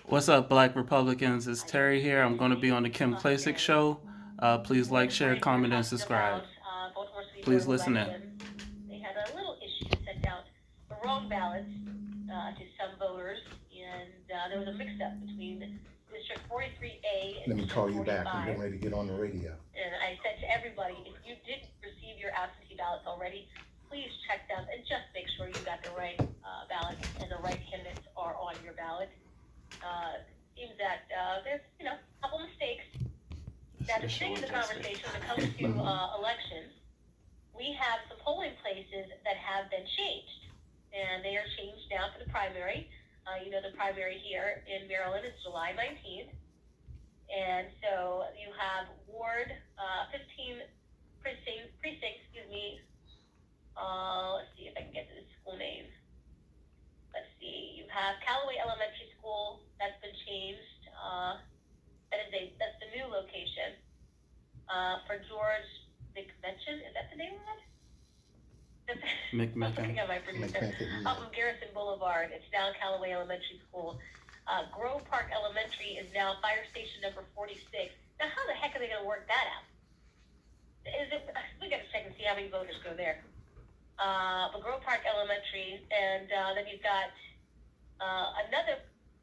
What's up, Black Republicans? It's Terry here. I'm going to be on the Kim Klacik show. Please like, share, comment, and subscribe. Baltimore City Board Please of listen in. Elections. They had a little issue, sent out the wrong ballots to some voters, and there was a mix-up between District 43A and Let me District call you back. 45. I'm getting ready to get on the radio. And I said to everybody, if you didn't receive your absentee ballots already, please check them and just make sure you got the right ballot and the right candidates are on your ballot. Seems that there's, a couple mistakes. Now, to stay in the conversation when it comes to elections, we have some polling places that have been changed, and they are changed now for the primary. The primary here in Maryland is July 19th, and so you have Ward 15 precinct, excuse me. Let's see if I can get to the school name. Let's see. You have Callaway Elementary School. That's been changed. That's the new location. For George McMention, is that the name of it? I'm looking at my producer. Off of Garrison Boulevard, it's now Callaway Elementary School. Grove Park Elementary is now Fire Station number 46. Now, how the heck are they going to work that out? We got to check and see how many voters go there. But Grove Park Elementary, and then you've got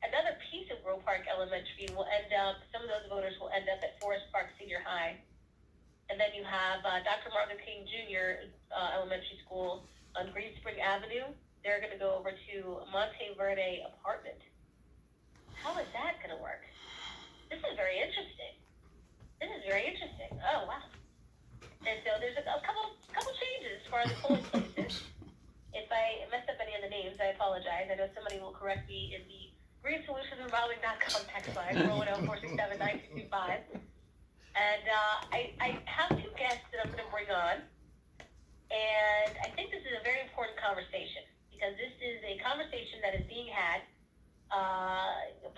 another piece of Grove Park Elementary will end up. Some of those voters will end up at Forest Park Senior High, and then you have Dr. Martin King Jr. Elementary School on Green Spring Avenue. They're going to go over to Monte Verde Apartment. How is that going to work? This is very interesting. Oh, wow. And so there's a couple changes as far as the polling places. If I messed up any of the names, I apologize. I know somebody will correct me in the greensolutionsrevolving.com text line, 410-467-9225. And I have two guests that I'm going to bring on. And I think this is a very important conversation because this is a conversation that is being had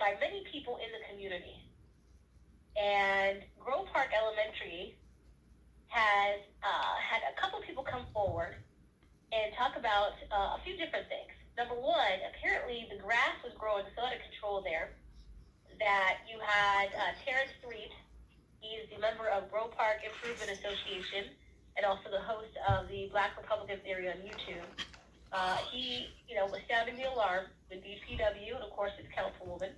by many people in the community. And Grove Park Elementary has had a couple people come forward and talk about a few different things. Number one, apparently the grass was growing so out of control there that you had Terrence Reed. He is the member of Grove Park Improvement Association and also the host of the Black Republican Theory on YouTube. He, was sounding the alarm with DPW and, of course, his councilwoman.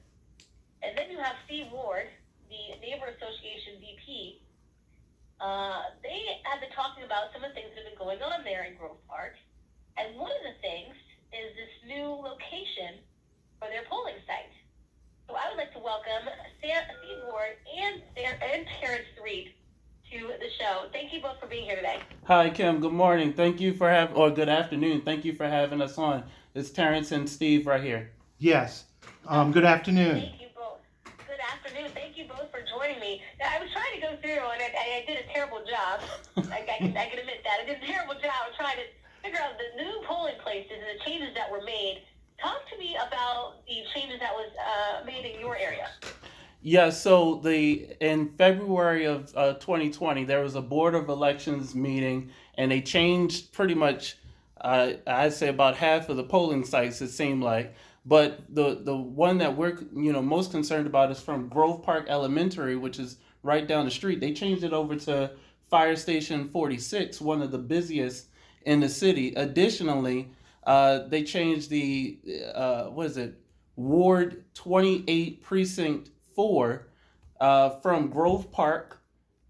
And then you have Steve Ward, the Neighbor Association VP. They have been talking about some of the things that have been going on there in Grove Park. And one of the things is this new location for their polling site. So I would like to welcome Steve Ward and Terrence Reed to the show. Thank you both for being here today. Hi, Kim. Good morning. Thank you for good afternoon. Thank you for having us on. It's Terrence and Steve right here. Yes. Good afternoon. Thank you both. Good afternoon. Thank you both for joining me. Now, I was trying to go through, and I did a terrible job. I can admit that. I did a terrible job trying to figure out the new polling places and the changes that were made. Talk to me about the changes that was made in your area. Yeah, so in February of 2020, there was a Board of Elections meeting, and they changed pretty much, I'd say about half of the polling sites, it seemed like. But the one that we're most concerned about is from Grove Park Elementary, which is right down the street. They changed it over to Fire Station 46, one of the busiest in the city. Additionally, they changed the Ward 28 Precinct 4 from Grove Park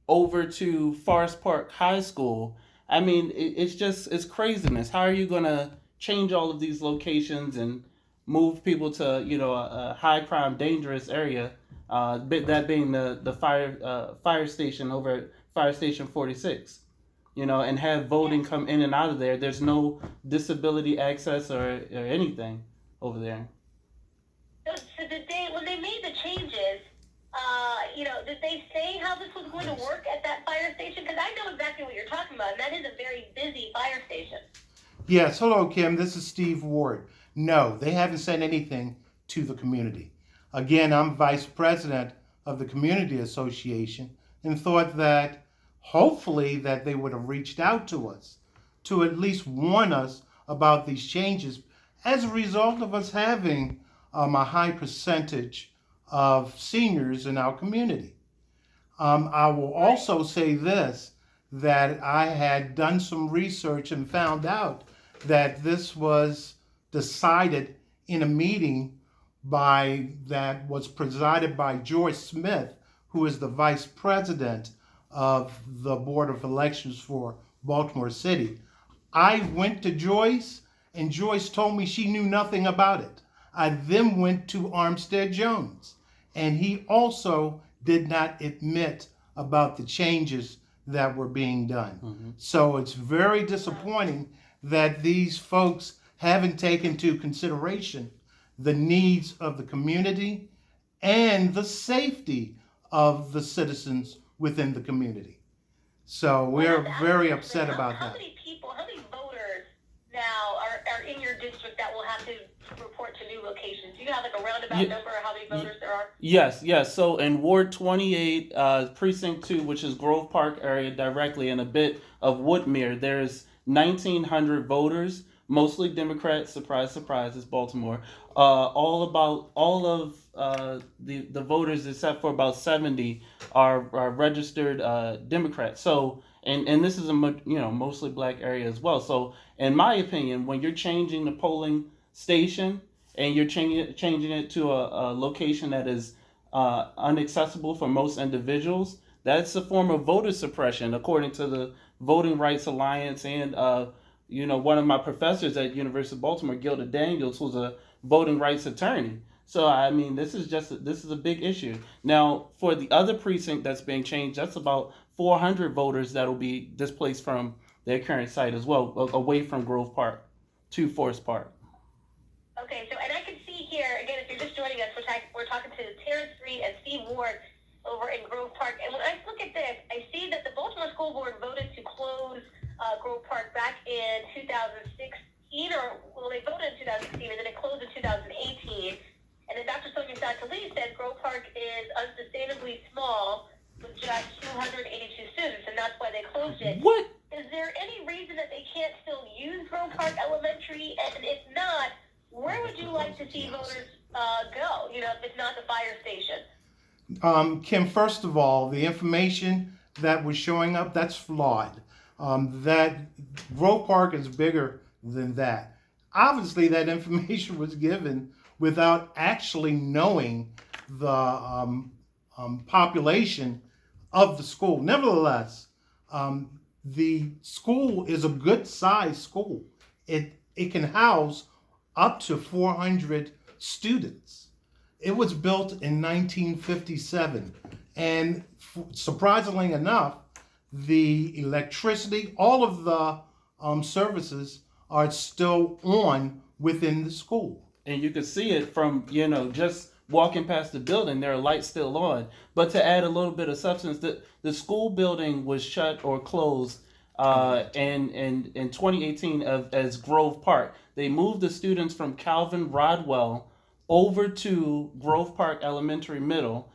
over to Forest Park High School. I mean, it's craziness. How are you gonna change all of these locations and move people to a high crime, dangerous area? That being the fire station over at Fire Station 46. And have voting come in and out of there. There's no disability access or anything over there. So when they made the changes, did they say how this was going to work at that fire station? Because I know exactly what you're talking about, and that is a very busy fire station. Yes. Hello, Kim. This is Steve Ward. No, they haven't said anything to the community. Again, I'm vice president of the Community Association and thought that hopefully that they would have reached out to us to at least warn us about these changes as a result of us having a high percentage of seniors in our community. I will Right. also say this, that I had done some research and found out that this was decided in a meeting that was presided by Joyce Smith, who is the vice president of the Board of Elections for Baltimore City. I went to Joyce, and Joyce told me she knew nothing about it. I then went to Armstead Jones, and he also did not admit about the changes that were being done. Mm-hmm. So it's very disappointing that these folks haven't taken into consideration the needs of the community and the safety of the citizens within the community. So Well, we're that's very actually upset about how that. many people, how many voters now are in your district that will have to report to new locations? Do you have like a roundabout Yeah, number of how many voters there are? yes, yes. So in Ward 28, Precinct 2, which is Grove Park area directly, and a bit of Woodmere, there's 1,900 voters, mostly Democrats. Surprise, surprise, it's Baltimore. All of the voters, except for about 70, are registered Democrats. So, and this is a mostly black area as well. So, in my opinion, when you're changing the polling station and you're changing it to a location that is unaccessible for most individuals, that's a form of voter suppression, according to the Voting Rights Alliance and one of my professors at University of Baltimore, Gilda Daniels, who's a voting rights attorney. So I mean, this is a big issue. Now, for the other precinct that's being changed, that's about 400 voters that will be displaced from their current site as well, away from Grove Park to Forest Park. Okay, so and I can see here again, if you're just joining us, we're talking to Terrence Reed and Steve Ward over in Grove Park. And when I look at this, I see that the Baltimore School Board voted to close Grove Park back in 2016, or well, they voted in 2016, and then it closed in 2018. And then Dr. Sonia Satali said Grove Park is unsustainably small with just 282 students, and that's why they closed it. What? Is there any reason that they can't still use Grove Park Elementary? And if not, where would you like to see voters go? You know, if it's not the fire station. Kim, first of all, the information that was showing up, that's flawed. That Grove Park is bigger than that. Obviously, that information was given without actually knowing the population of the school. Nevertheless, the school is a good sized school. It can house up to 400 students. It was built in 1957, and surprisingly enough, the electricity, all of the services are still on within the school. And you can see it from just walking past the building. There are lights still on. But to add a little bit of substance, the school building was shut or closed in 2018 as Grove Park. They moved the students from Calvin Rodwell over to Grove Park Elementary Middle.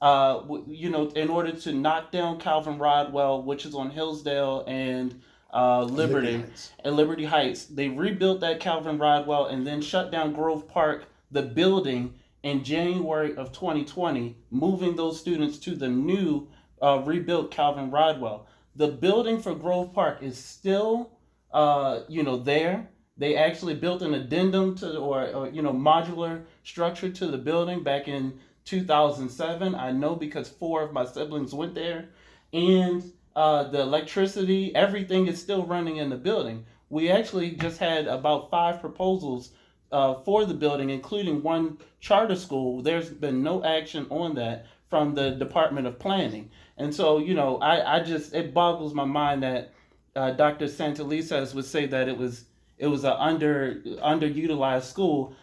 In order to knock down Calvin Rodwell, which is on Hillsdale and Liberty and Liberty Heights. They rebuilt that Calvin Rodwell and then shut down Grove Park, the building, in January of 2020, moving those students to the new rebuilt Calvin Rodwell. The building for Grove Park is still, there. They actually built an addendum to or modular structure to the building back in 2007. I know because 4 of my siblings went there, and the electricity, everything is still running in the building. We actually just had about 5 proposals for the building, including one charter school. There's been no action on that from the Department of Planning. And so, it boggles my mind that Dr. Santalisas would say that it was an underutilized school.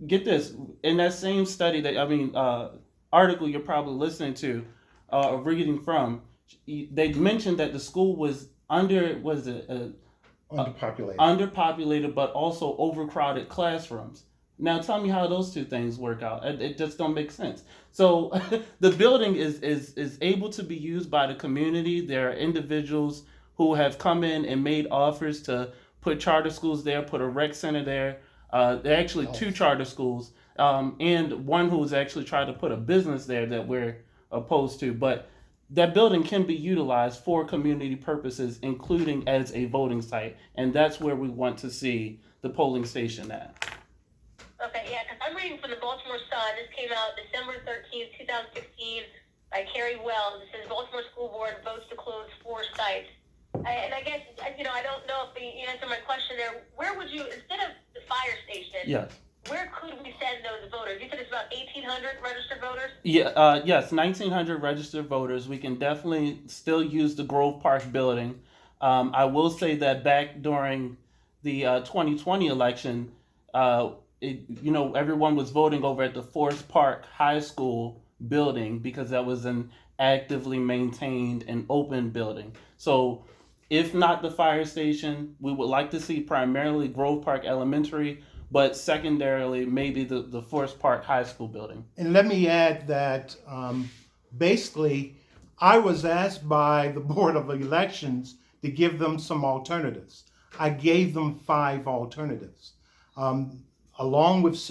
Get this, in that same study article you're probably listening to or reading from, they mentioned that the school was underpopulated, but also overcrowded classrooms. Now tell me how those two things work out. It just don't make sense. So the building is able to be used by the community. There are individuals who have come in and made offers to put charter schools there, put a rec center there. There are actually 2 charter schools and one who's actually tried to put a business there that we're opposed to. But that building can be utilized for community purposes, including as a voting site, and that's where we want to see the polling station at. Okay, yeah, because I'm reading from the Baltimore Sun. This came out December 13th, 2016, by Carrie Wells. It says Baltimore School Board votes to close 4 sites. And I guess, I don't know if you answer my question there. Where would you, instead of the fire station, Yes. where could we send those voters? You said it's about 1,800 registered voters? Yeah, yes, 1,900 registered voters. We can definitely still use the Grove Park building. I will say that back during the 2020 election, everyone was voting over at the Forest Park High School building because that was an actively maintained and open building. So, if not the fire station, we would like to see primarily Grove Park Elementary, but secondarily maybe the Forest Park High School building. And let me add that basically I was asked by the Board of Elections to give them some alternatives. I gave them 5 alternatives. Along with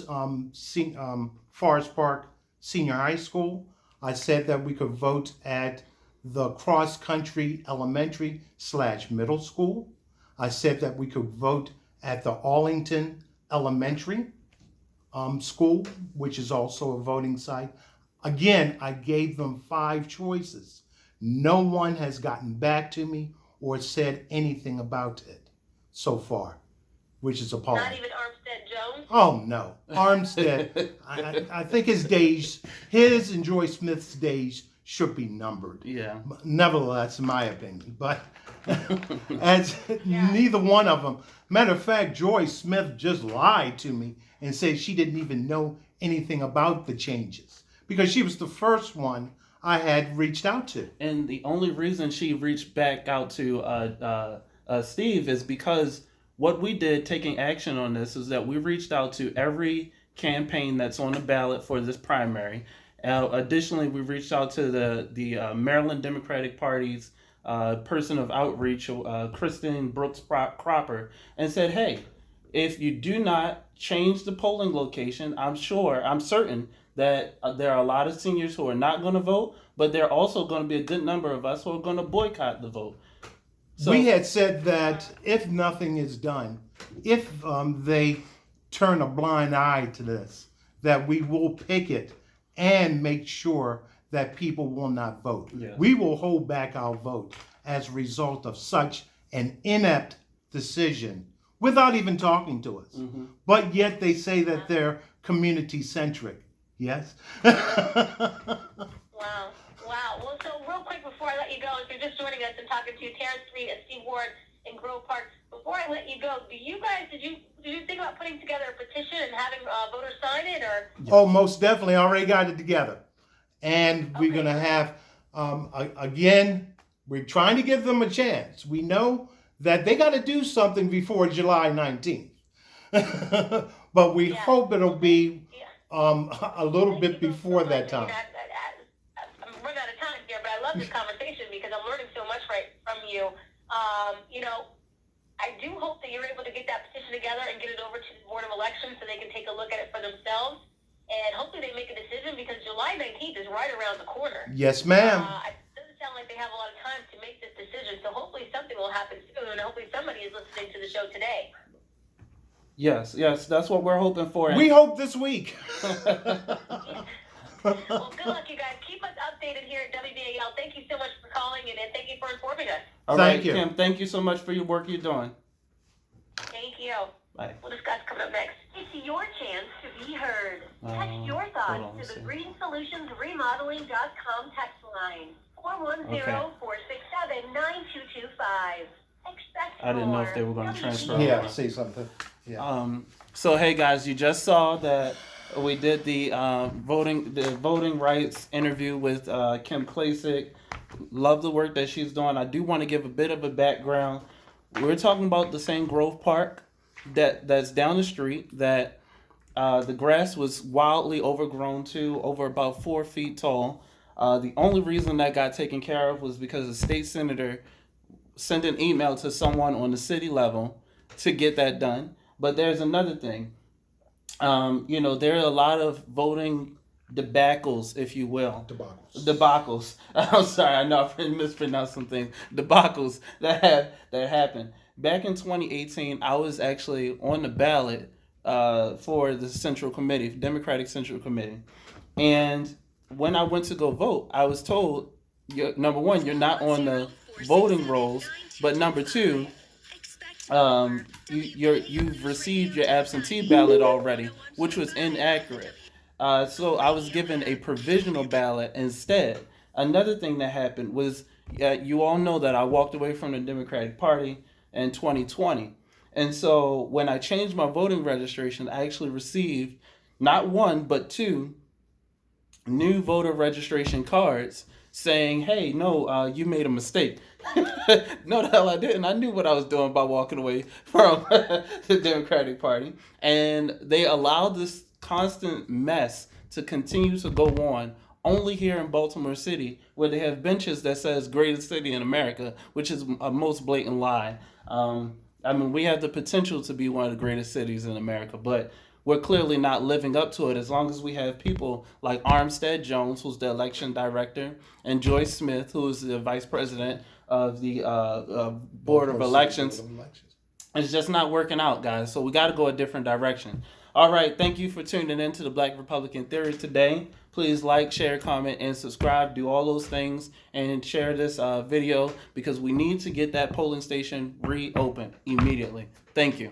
Forest Park Senior High School, I said that we could vote at the Cross Country Elementary / Middle School. I said that we could vote at the Arlington Elementary School, which is also a voting site. Again, I gave them 5 choices. No one has gotten back to me or said anything about it so far, which is appalling. Not even Armstead Jones? Oh, no. Armstead, I think his and Joy Smith's days should be numbered. Yeah. Nevertheless, in my opinion. But as neither one of them. Matter of fact, Joy Smith just lied to me and said she didn't even know anything about the changes because she was the first one I had reached out to. And the only reason she reached back out to Steve is because what we did taking action on this is that we reached out to every campaign that's on the ballot for this primary. Additionally, we reached out to the Maryland Democratic Party's person of outreach, Kristen Brooks Cropper, and said, hey, if you do not change the polling location, I'm certain that there are a lot of seniors who are not going to vote, but there are also going to be a good number of us who are going to boycott the vote. So, we had said that if nothing is done, if they turn a blind eye to this, that we will picket and make sure that people will not vote. Yeah. We will hold back our vote as a result of such an inept decision without even talking to us. Mm-hmm. But yet they say that they're community-centric. Yes? Wow. Well, so real quick before I let you go, if you're just joining us and talking to Terrence Reed and Steve Ward in Grove Park, before I let you go, did you think about putting together a petition and having voters sign it, or? Oh, most definitely. I already got it together. And we're going to have, again, we're trying to give them a chance. We know that they got to do something before July 19th. But we hope it'll be a little bit before that time. I'm running out of time here, but I love this conversation because I'm learning so much from you. I do hope that you're able to get that petition together and get it over to the Board of Elections so they can take a look at it for themselves. And hopefully they make a decision because July 19th is right around the corner. Yes, ma'am. It doesn't sound like they have a lot of time to make this decision. So hopefully something will happen soon. And hopefully somebody is listening to the show today. Yes, that's what we're hoping for. We hope this week. Well, good luck, you guys. Keep us updated here at WBAL. Thank you so much for calling and thank you for informing us. All right, Thank you. Kim, thank you so much for your work you're doing. Thank you. Bye. We'll discuss coming up next. It's your chance to be heard. Text your thoughts to the greensolutions.remodeling.com text line. 410-467-9225. Expect I didn't know if more. they were going to transfer. Yeah, say something. Yeah. So hey guys, you just saw that we did the voting rights interview with Kim Klacik. Love the work that she's doing. I do want to give a bit of a background. We're talking about the same Grove Park that's down the street that the grass was wildly overgrown to over about 4 feet tall. The only reason that got taken care of was because a state senator sent an email to someone on the city level to get that done. But there's another thing. There are a lot of voting debacles, if you will. Debacles. Debacles. I'm sorry, I know I mispronounced some things. Debacles that happened. Back in 2018, I was actually on the ballot for the Central Committee, Democratic Central Committee. And when I went to go vote, I was told, number one, you're not on the voting rolls, but number two, you've received your absentee ballot already, which was inaccurate. So I was given a provisional ballot instead. Another thing that happened was, you all know that I walked away from the Democratic Party in 2020. And so when I changed my voting registration, I actually received not one, but two new voter registration cards saying, hey, no, you made a mistake. No, the hell I didn't. I knew what I was doing by walking away from the Democratic Party. And they allowed this constant mess to continue to go on only here in Baltimore City, where they have benches that says greatest city in America, which is a most blatant lie. We have the potential to be one of the greatest cities in America, but we're clearly not living up to it as long as we have people like Armstead Jones, who's the election director, and Joyce Smith, who is the vice president of the Board of Elections. It's just not working out, guys. So we got to go a different direction. All right. Thank you for tuning in to the Black Republican Theory today. Please like, share, comment, and subscribe. Do all those things and share this video because we need to get that polling station reopened immediately. Thank you.